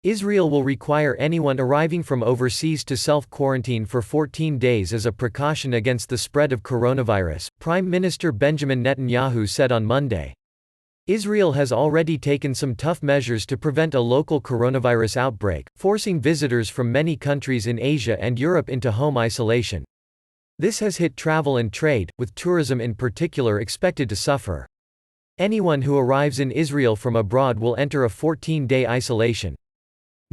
Israel will require anyone arriving from overseas to self-quarantine for 14 days as a precaution against the spread of coronavirus, Prime Minister Benjamin Netanyahu said on Monday. Israel has already taken some tough measures to prevent a local coronavirus outbreak, forcing visitors from many countries in Asia and Europe into home isolation. This has hit travel and trade, with tourism in particular expected to suffer. Anyone who arrives in Israel from abroad will enter a 14-day isolation,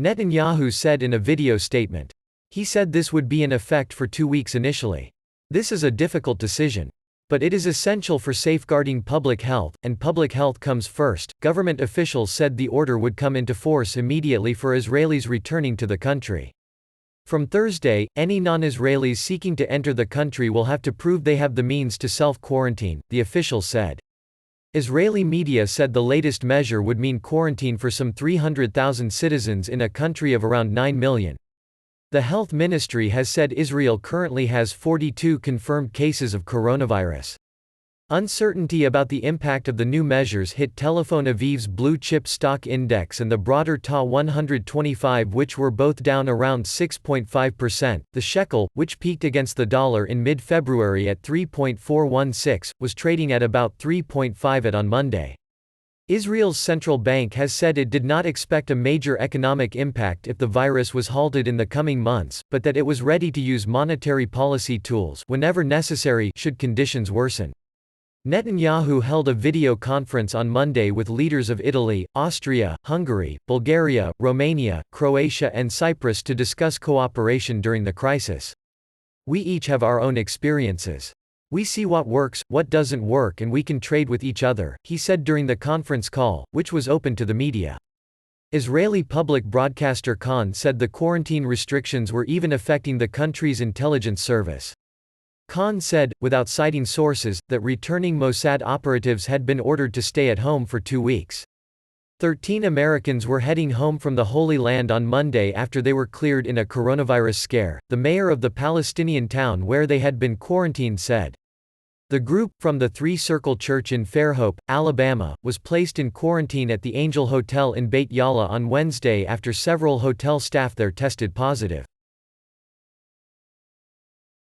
Netanyahu said in a video statement. He said this would be in effect for 2 weeks initially. This is a difficult decision. But it is essential for safeguarding public health, and public health comes first. Government officials said the order would come into force immediately for Israelis returning to the country. From Thursday, any non-Israelis seeking to enter the country will have to prove they have the means to self-quarantine, the official said. Israeli media said the latest measure would mean quarantine for some 300,000 citizens in a country of around 9 million. The health ministry has said Israel currently has 42 confirmed cases of coronavirus. Uncertainty about the impact of the new measures hit Telephone Aviv's blue chip stock index and the broader TA 125, which were both down around 6.5%. The shekel, which peaked against the dollar in mid-February at 3.416, was trading at about 3.5 on Monday. Israel's central bank has said it did not expect a major economic impact if the virus was halted in the coming months, but that it was ready to use monetary policy tools whenever necessary should conditions worsen. Netanyahu held a video conference on Monday with leaders of Italy, Austria, Hungary, Bulgaria, Romania, Croatia and Cyprus to discuss cooperation during the crisis. We each have our own experiences. We see what works, what doesn't work, and we can trade with each other, he said during the conference call, which was open to the media. Israeli public broadcaster Kan said the quarantine restrictions were even affecting the country's intelligence service. Khan said, without citing sources, that returning Mossad operatives had been ordered to stay at home for 2 weeks. 13 Americans were heading home from the Holy Land on Monday after they were cleared in a coronavirus scare, the mayor of the Palestinian town where they had been quarantined said. The group, from the Three Circle Church in Fairhope, Alabama, was placed in quarantine at the Angel Hotel in Beit Yala on Wednesday after several hotel staff there tested positive.